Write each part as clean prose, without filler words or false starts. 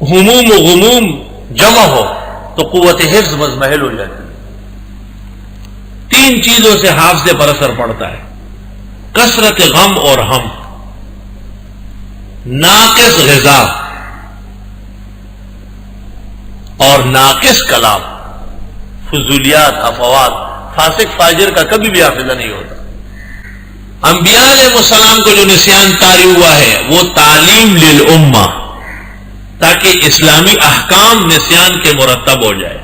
ہموم و غموم جمع ہو تو قوت حفظ مزمحل ہو جاتی ہے. 3 چیزوں سے حافظے پر اثر پڑتا ہے: کثرت غم اور ہم، ناقص غذا اور ناقص کلام، فضولیات، افوات. فاسق فاجر کا کبھی بھی حافظہ نہیں ہوتا. انبیاء علیہ السلام کو جو نسیان طاری ہوا ہے وہ تعلیم للامہ، تاکہ اسلامی احکام نسیان کے مرتب ہو جائے.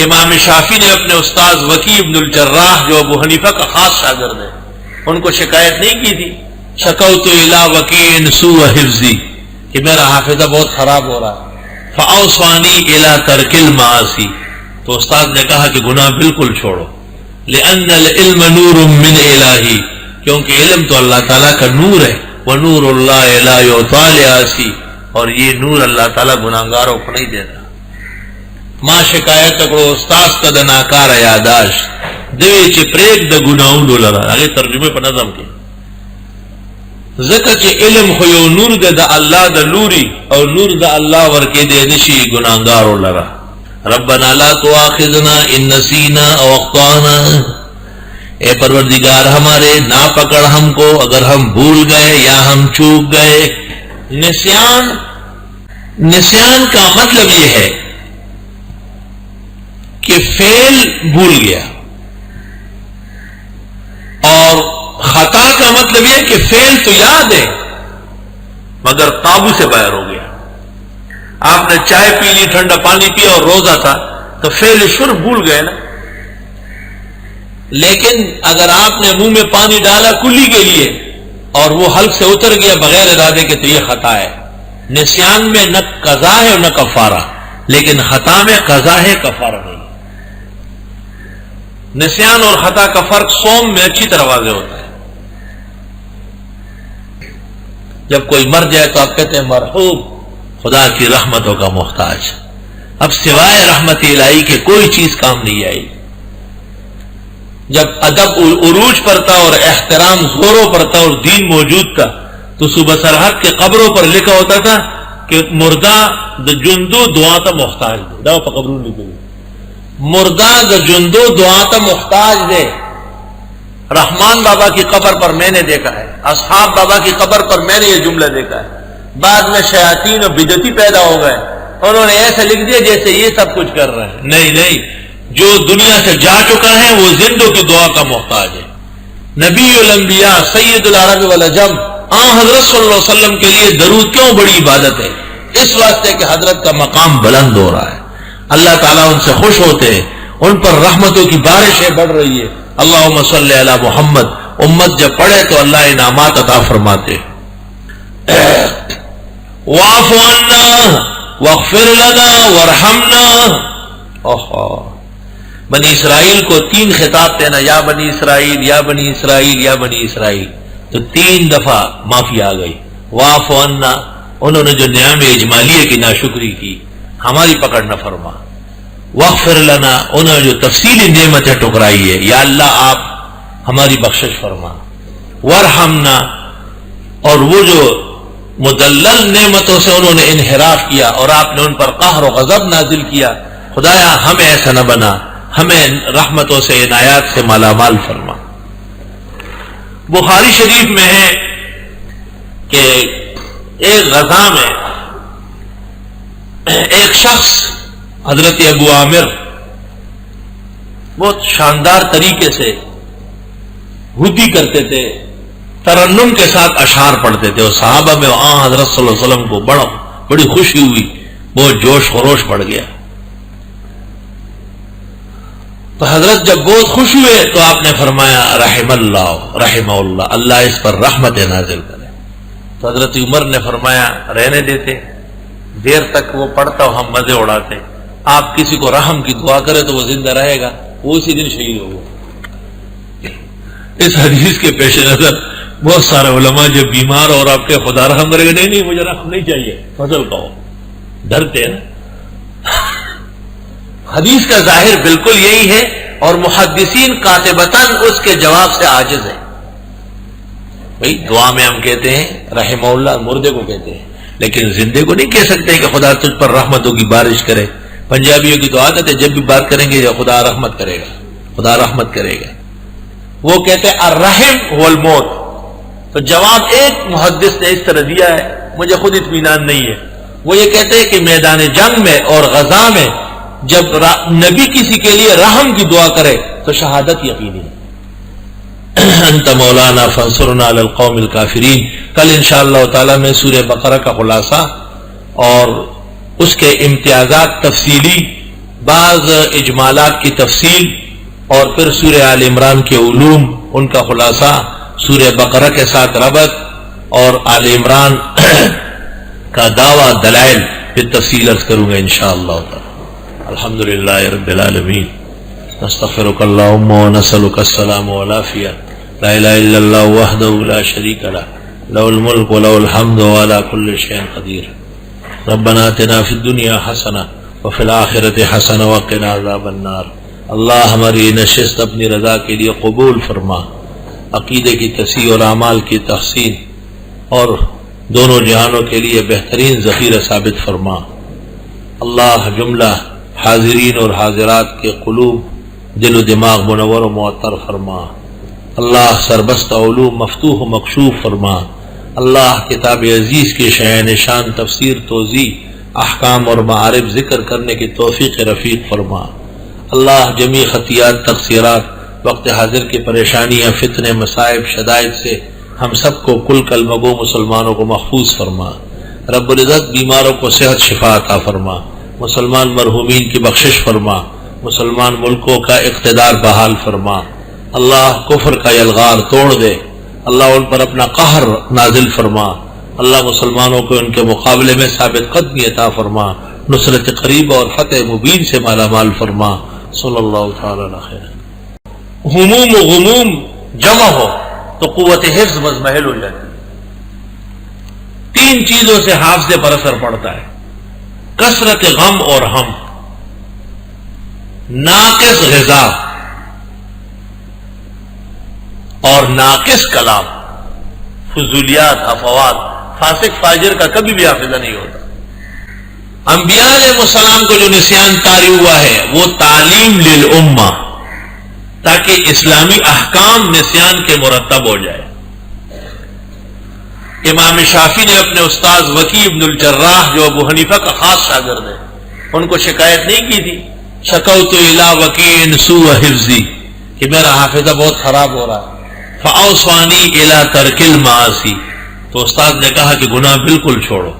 امام شافعی نے اپنے استاد وکی بن الجراح جو ابو حنیفہ کا خاص شاگرد ہے، ان کو شکایت نہیں کی تھی شکوت الی وکیع سوء حفظی کہ میرا حافظہ بہت خراب ہو رہا ہے، فاوصانی الی ترک المعاصی، تو استاد نے کہا کہ گناہ بالکل چھوڑو. لأن العلم نور من الہی، کیونکہ علم تو اللہ تعالیٰ کا نور ہے. ونور اللہ لا یعطی لعاصی، اور یہ نور اللہ تعالیٰ گناہگاروں کو نہیں دیتا. ما شکایت کرو استاد کا د ناکار یاداشت دوی چې پریک د گناہونو لرا. هغه ترجمه په نظم کې ذکر چې علم خو یو نور د الله د لوري، او نور د الله ورکې دی نشي گناهګارو لرا. ربنا لا تؤاخذنا ان نسینا او اخطانا، اے پروردگار ہمارے نہ پکڑ ہم کو اگر ہم بھول گئے یا ہم چوک گئے. نسیان کا مطلب یہ ہے کہ فعل بھول گیا، اور خطا کا مطلب یہ کہ فعل تو یاد ہے مگر قابو سے باہر ہو گیا. آپ نے چائے پی لی، ٹھنڈا پانی پیا اور روزہ تھا تو فعل شرب بھول گئے نا. لیکن اگر آپ نے منہ میں پانی ڈالا کلی کے لیے اور وہ حلق سے اتر گیا بغیر ارادے کے تو یہ خطا ہے. نسیان میں نہ قضا ہے اور نہ کفارہ، لیکن خطا میں قضا ہے، کفارہ نہیں. نسیان اور خطا کا فرق صوم میں اچھی طرح واضح ہوتا ہے. جب کوئی مر جائے تو آپ کہتے ہیں مرحوم، خدا کی رحمتوں کا محتاج، اب سوائے رحمت الہی کے کوئی چیز کام نہیں آئی. جب ادب عروج پر تھا اور احترام زوروں پر تھا اور دین موجود تھا تو صوبہ سرحد کے قبروں پر لکھا ہوتا تھا کہ مردہ د جندو دعا تا محتاج دے. دعا پا قبروں لکھے مردہ د جندو دعا تا محتاج دے. رحمان بابا کی قبر پر میں نے دیکھا ہے، اصحاب بابا کی قبر پر میں نے یہ جملہ دیکھا ہے. بعد میں شیاطین اور بدعتی پیدا ہو گئے، انہوں نے ایسا لکھ دیا جیسے یہ سب کچھ کر رہے ہیں. نہیں، جو دنیا سے جا چکا ہے وہ زندوں کی دعا کا محتاج ہے. نبی الانبیاء سید العرب والعجم حضرت صلی اللہ علیہ وسلم کے لیے درود کیوں بڑی عبادت ہے؟ اس واسطے کہ حضرت کا مقام بلند ہو رہا ہے، اللہ تعالیٰ ان سے خوش ہوتے ہیں، ان پر رحمتوں کی بارشیں بڑھ رہی ہے. اللہم صلی علی محمد، امت جب پڑھے تو اللہ انعامات عطا فرماتے. واعف عنا واغفر لنا وارحمنا. بنی اسرائیل کو 3 خطاب تھے نا، یا بنی اسرائیل یا بنی اسرائیل یا بنی اسرائیل، تو 3 دفعہ معافی آ گئی. واعف عنا، انہوں نے جو نعم اجمالیہ کی ناشکری کی، ہماری پکڑ نہ فرما. واغفر لنا، انہوں نے جو تفصیلی نعمتیں ٹکرائی ہے، یا اللہ آپ ہماری بخشش فرما. وارحمنا، اور وہ جو مدلل نعمتوں سے انہوں نے انحراف کیا اور آپ نے ان پر قہر و غضب نازل کیا، خدایا ہمیں ایسا نہ بنا، ہمیں رحمتوں سے عنایات سے مالا مال فرما. بخاری شریف میں ہے کہ ایک غزا میں ایک شخص حضرت ابو عامر بہت شاندار طریقے سے ہدی کرتے تھے، ترنم کے ساتھ اشعار پڑھتے تھے، اور صحابہ میں حضرت صلی اللہ علیہ وسلم کو بڑی خوشی ہوئی، بہت جوش خروش بڑھ گیا. تو حضرت جب بہت خوش ہوئے تو آپ نے فرمایا رحم اللہ، اللہ اس پر رحمت نازل کرے. تو حضرت عمر نے فرمایا رہنے دیتے، دیر تک وہ پڑھتا ہو ہم مزے اڑاتے. آپ کسی کو رحم کی دعا کرے تو وہ زندہ رہے گا، وہ اسی دن شہید ہوگا. اس حدیث کے پیش نظر بہت سارے علماء جب بیمار اور آپ کے خدا رحم کرے گا، نہیں مجھے رحم نہیں چاہیے، فضل کہو، ڈرتے ہیں نا. حدیث کا ظاہر بالکل یہی ہے، اور محدثین قاطبتاً اس کے جواب سے عاجز ہیں. بھئی دعا میں ہم کہتے ہیں رحمہ اللہ، مردے کو کہتے ہیں، لیکن زندے کو نہیں کہہ سکتے کہ خدا تجھ پر رحمتوں کی بارش کرے. پنجابیوں کی تو عادت ہے جب بھی بات کریں گے خدا رحمت کرے گا، خدا رحمت کرے گا. وہ کہتے ہیں الرحم هو الموت. تو جواب ایک محدث نے اس طرح دیا ہے، مجھے خود اطمینان نہیں ہے. وہ یہ کہتے ہیں کہ میدان جنگ میں اور غزا میں جب نبی کسی کے لیے رحم کی دعا کرے تو شہادت یقینی ہے. انت مولانا فانصرنا علی القوم الکافرین. کل انشاءاللہ تعالی میں سورہ بقرہ کا خلاصہ اور اس کے امتیازات تفصیلی، بعض اجمالات کی تفصیل، اور پھر سورہ آل عمران کے علوم، ان کا خلاصہ، سورہ بقرہ کے ساتھ ربط اور آل عمران کا دعویٰ دلائل پھر تفصیل عرض کروں گا انشاءاللہ تعالی. الحمدللہ رب العالمین. نستغفرک اللہم ونسألک السلام والعافیہ. لا الہ الا اللہ وحدہ لا شریک لہ لہ الملک ولہ الحمد وعلی کل شیء قدیر. ربنا آتنا فی الدنیا حسنہ وفی الآخرۃ حسنہ وقنا عذاب النار. اللہ ہماری نشست اپنی رضا کے لیے قبول فرما، عقیدے کی تصحیح اور اعمال کی تحسین اور دونوں جہانوں کے لیے بہترین ذخیرہ ثابت فرما. اللہ جملہ حاضرین اور حاضرات کے قلوب، دل و دماغ منور و معطر فرما. اللہ سربستہ علوم مفتوح و مکشوف فرما. اللہ کتاب عزیز کی شأن شان تفسیر توضیح احکام اور معارف ذکر کرنے کی توفیق رفیق فرما. اللہ جمیع خطیات تقصیرات وقت حاضر کی پریشانیاں فتنے مصائب شدائد سے ہم سب کو کل کلمہ گو مسلمانوں کو محفوظ فرما. رب العزت بیماروں کو صحت شفا عطا فرما. مسلمان مرحومین کی بخشش فرما. مسلمان ملکوں کا اقتدار بحال فرما. اللہ کفر کا یلغار توڑ دے. اللہ ان پر اپنا قہر نازل فرما. اللہ مسلمانوں کو ان کے مقابلے میں ثابت قدمی عطا فرما. نصرت قریب اور فتح مبین سے مالا مال فرما. صلی اللہ تعالی علیہ خیر. ہموم و غموم جمع ہو تو قوت حفظ مزمحل ہو جاتی. تین چیزوں سے حافظے پر اثر پڑتا ہے: کثرت غم اور ہم، ناقص غذا اور ناقص کلام، فضولیات افوات. فاسق فاجر کا کبھی بھی حافظہ نہیں ہوتا. انبیاء علیہ السلام کو جو نسیان طاری ہوا ہے وہ تعلیم للامہ، تاکہ اسلامی احکام نسیان کے مرتب ہو جائے. امام شافعی نے اپنے استاذ وکی ابن الجراح جو ابو حنیفہ کا خاص شاگرد ہے، ان کو شکایت نہیں کی تھی شکوت الی وکیع سوء حفظی کہ میرا حافظہ بہت خراب ہو رہا ہے، فاوصانی الی ترک المعاصی. تو استاد نے کہا کہ گناہ بالکل چھوڑو.